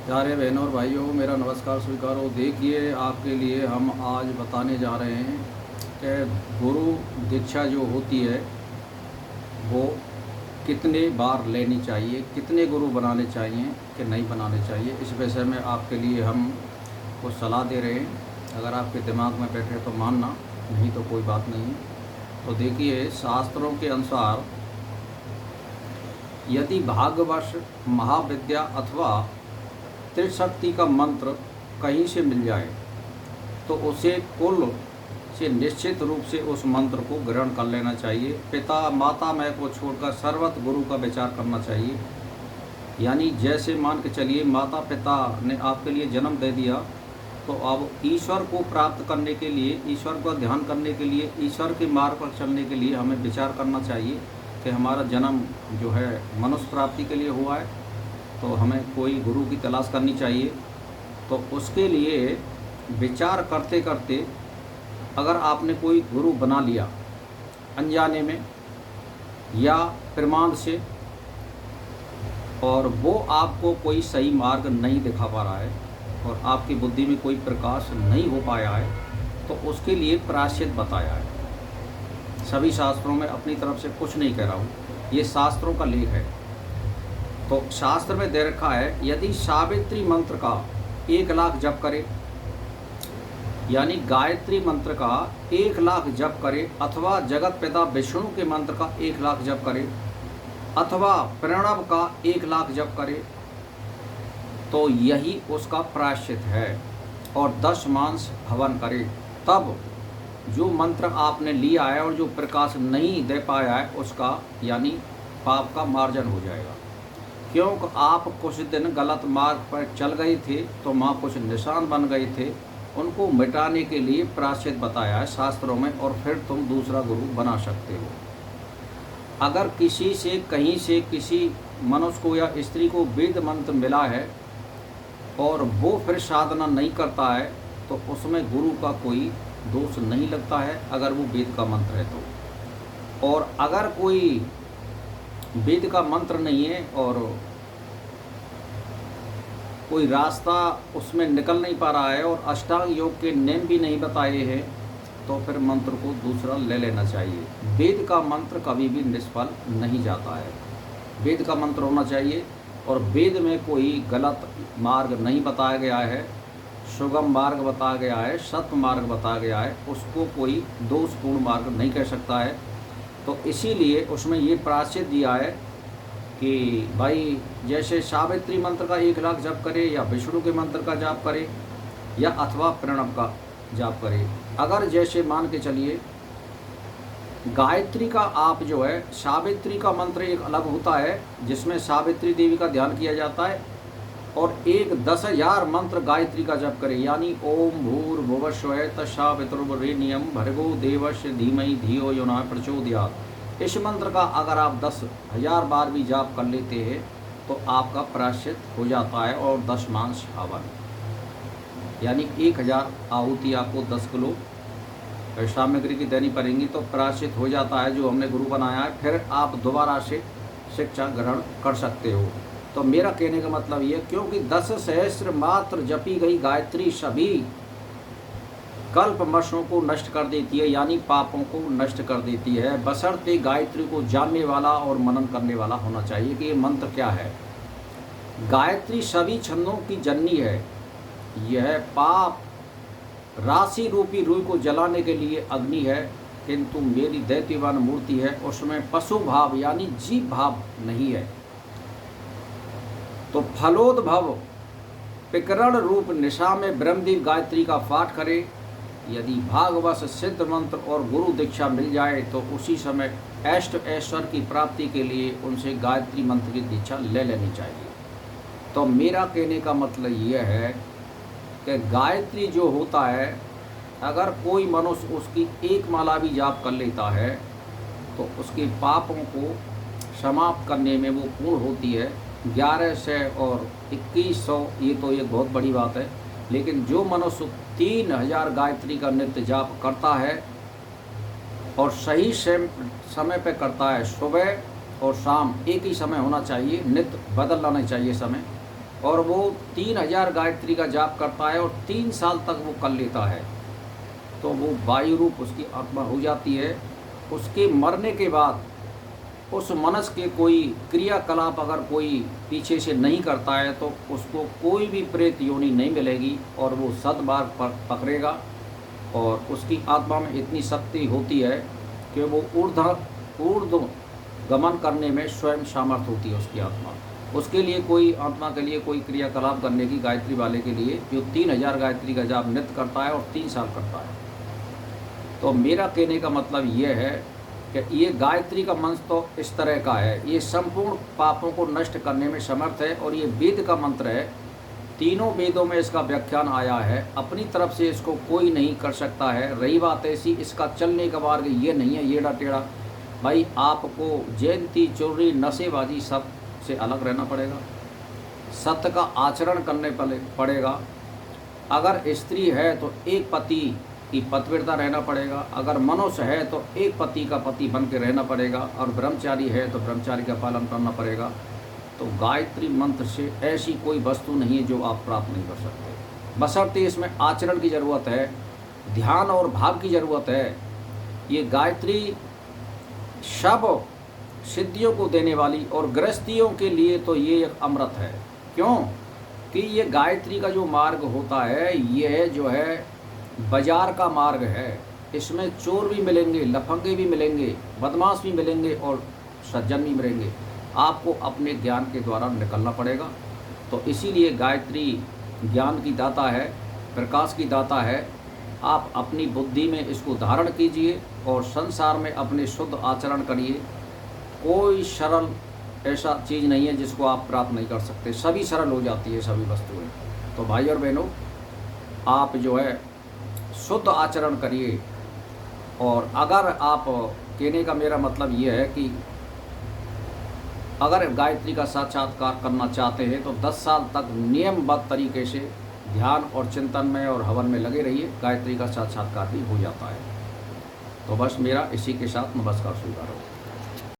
प्यारे बहनों और भाइयों, मेरा नमस्कार स्वीकारो। देखिए, आपके लिए हम आज बताने जा रहे हैं कि गुरु दीक्षा जो होती है वो कितने बार लेनी चाहिए, कितने गुरु बनाने चाहिए कि नहीं बनाने चाहिए। इस विषय में आपके लिए हम कुछ सलाह दे रहे हैं। अगर आपके दिमाग में बैठे तो मानना, नहीं तो कोई बात नहीं। तो देखिए, शास्त्रों के अनुसार यदि भाग्यवश महाविद्या अथवा त्रिशक्ति का मंत्र कहीं से मिल जाए तो उसे कुल से निश्चित रूप से उस मंत्र को ग्रहण कर लेना चाहिए। पिता माता मैं को छोड़कर सर्वत्र गुरु का विचार करना चाहिए। यानी जैसे मान के चलिए, माता पिता ने आपके लिए जन्म दे दिया, तो अब ईश्वर को प्राप्त करने के लिए, ईश्वर का ध्यान करने के लिए, ईश्वर के मार्ग पर चलने के लिए हमें विचार करना चाहिए कि हमारा जन्म जो है मनुष्य प्राप्ति के लिए हुआ है, तो हमें कोई गुरु की तलाश करनी चाहिए। तो उसके लिए विचार करते करते अगर आपने कोई गुरु बना लिया अनजाने में या प्रमाद से, और वो आपको कोई सही मार्ग नहीं दिखा पा रहा है और आपकी बुद्धि में कोई प्रकाश नहीं हो पाया है, तो उसके लिए प्रायश्चित बताया है। सभी शास्त्रों में, अपनी तरफ से कुछ नहीं कह रहा हूँ, ये शास्त्रों का लेख है। तो शास्त्र में दे रखा है, यदि सावित्री मंत्र का 1,00,000 जप करे, यानी गायत्री मंत्र का 1,00,000 जप करे, अथवा जगत पिता विष्णु के मंत्र का 1,00,000 जप करे, अथवा प्रणव का 1,00,000 जप करे, तो यही उसका प्रायश्चित है। और 10 मांस हवन करे। तब जो मंत्र आपने लिया है और जो प्रकाश नहीं दे पाया है, उसका यानी पाप का मार्जन हो जाएगा। क्योंकि आप कुछ दिन गलत मार्ग पर चल गए थे, तो वहाँ कुछ निशान बन गए थे, उनको मिटाने के लिए प्रायश्चित बताया है शास्त्रों में, और फिर तुम दूसरा गुरु बना सकते हो। अगर किसी से, कहीं से किसी मनुष्य को या स्त्री को वेद मंत्र मिला है और वो फिर साधना नहीं करता है, तो उसमें गुरु का कोई दोष नहीं लगता है, अगर वो वेद का मंत्र है तो। और अगर कोई वेद का मंत्र नहीं है और कोई रास्ता उसमें निकल नहीं पा रहा है और अष्टांग योग के नियम भी नहीं बताए हैं, तो फिर मंत्र को दूसरा ले लेना चाहिए। वेद का मंत्र कभी भी निष्फल नहीं जाता है। वेद का मंत्र होना चाहिए, और वेद में कोई गलत मार्ग नहीं बताया गया है, सुगम मार्ग बताया गया है, सत्य मार्ग बताया गया है, उसको कोई दोषपूर्ण मार्ग नहीं कह सकता है। तो इसीलिए उसमें ये प्रायश्चित दिया है कि भाई, जैसे सावित्री मंत्र का 1,00,000 जप करे, या विष्णु के मंत्र का जाप करे, या अथवा प्रणव का जाप करे। अगर जैसे मान के चलिए, गायत्री का आप जो है, सावित्री का मंत्र एक अलग होता है जिसमें सावित्री देवी का ध्यान किया जाता है, और एक 10,000 मंत्र गायत्री का जप करे, यानी ओम भूर्भुवस्सुः तत्सवितुर्वरेण्यं भर्गो देवस्य धीमहि धियो यो नः प्रचोदयात्। इस मंत्र का अगर आप 10,000 बार भी जाप कर लेते हैं तो आपका प्रायश्चित हो जाता है। और 10 मांस हवन, यानी 1,000 आहुति आपको 10 किलो सामग्री की देनी पड़ेंगी, तो प्रायश्चित हो जाता है जो हमने गुरु बनाया है। फिर आप दोबारा से शिक्षा ग्रहण कर सकते हो। तो मेरा कहने का मतलब ये, क्योंकि 10 सहस्त्र मात्र जपी गई गायत्री सभी कल्पमशों को नष्ट कर देती है, यानी पापों को नष्ट कर देती है, बशर्ते गायत्री को जानने वाला और मनन करने वाला होना चाहिए कि ये मंत्र क्या है। गायत्री सभी छंदों की जननी है। यह पाप राशि रूपी रूई को जलाने के लिए अग्नि है, किंतु मेरी दैत्यवान मूर्ति है, उसमें पशु भाव यानी जीव भाव नहीं है। तो फलोद्भव पिकरण रूप निशा में ब्रह्मदेव गायत्री का पाठ करे। यदि भागवश सिद्ध मंत्र और गुरु दीक्षा मिल जाए तो उसी समय अष्ट ऐश्वर्य की प्राप्ति के लिए उनसे गायत्री मंत्र की दीक्षा ले लेनी चाहिए। तो मेरा कहने का मतलब यह है कि गायत्री जो होता है, अगर कोई मनुष्य उसकी एक माला भी जाप कर लेता है तो उसके पापों को समाप्त करने में वो पूर्ण होती है। 1100 और 2100, ये तो एक बहुत बड़ी बात है। लेकिन जो मनुष्य 3,000 गायत्री का नित्य जाप करता है और सही समय पे करता है, सुबह और शाम एक ही समय होना चाहिए, नित्य बदलना नहीं चाहिए समय, और वो 3000 गायत्री का जाप करता है और 3 साल तक वो कर लेता है, तो वो वायु रूप उसकी आत्मा हो जाती है। उसके मरने के बाद उस मनुष्य के कोई क्रियाकलाप अगर कोई पीछे से नहीं करता है तो उसको कोई भी प्रेत योनि नहीं मिलेगी और वो सदबार पकड़ेगा। और उसकी आत्मा में इतनी शक्ति होती है कि वो ऊर्ध्व गमन करने में स्वयं सामर्थ होती है उसकी आत्मा। उसके लिए कोई आत्मा के लिए कोई क्रियाकलाप करने की, गायत्री वाले के लिए जो 3000 गायत्री का जाप नित्य करता है और 3 साल करता है। तो मेरा कहने का मतलब ये है कि ये गायत्री का मंत्र तो इस तरह का है, ये संपूर्ण पापों को नष्ट करने में समर्थ है और ये वेद का मंत्र है। तीनों वेदों में इसका व्याख्यान आया है, अपनी तरफ से इसको कोई नहीं कर सकता है। रही बात ऐसी, इसका चलने का मार्ग ये नहीं है येड़ा टेढ़ा। भाई आपको जयंती, चोरी, नशेबाजी सब से अलग रहना पड़ेगा, सत्य का आचरण करने पड़ेगा। अगर स्त्री है तो एक पति की पतिव्रता रहना पड़ेगा, अगर मनुष्य है तो एक पति का पति बन के रहना पड़ेगा, और ब्रह्मचारी है तो ब्रह्मचारी का पालन करना पड़ेगा। तो गायत्री मंत्र से ऐसी कोई वस्तु नहीं है जो आप प्राप्त नहीं कर सकते, बशर्ते इसमें आचरण की ज़रूरत है, ध्यान और भाव की ज़रूरत है। ये गायत्री सब सिद्धियों को देने वाली और गृहस्थियों के लिए तो ये एक अमृत है। क्यों कि ये गायत्री का जो मार्ग होता है ये जो है बाजार का मार्ग है। इसमें चोर भी मिलेंगे, लफंगे भी मिलेंगे, बदमाश भी मिलेंगे और सज्जन भी मिलेंगे। आपको अपने ज्ञान के द्वारा निकलना पड़ेगा। तो इसीलिए गायत्री ज्ञान की दाता है, प्रकाश की दाता है। आप अपनी बुद्धि में इसको धारण कीजिए और संसार में अपने शुद्ध आचरण करिए। कोई सरल ऐसा चीज़ नहीं है जिसको आप प्राप्त नहीं कर सकते, सभी सरल हो जाती है सभी वस्तुएं। तो भाई और बहनों, आप जो है शुद्ध आचरण करिए। और अगर आप, कहने का मेरा मतलब ये है कि अगर गायत्री का साक्षात्कार करना चाहते हैं तो 10 साल तक नियमबद्ध तरीके से ध्यान और चिंतन में और हवन में लगे रहिए, गायत्री का साक्षात्कार भी हो जाता है। तो बस मेरा इसी के साथ नमस्कार स्वीकार हो।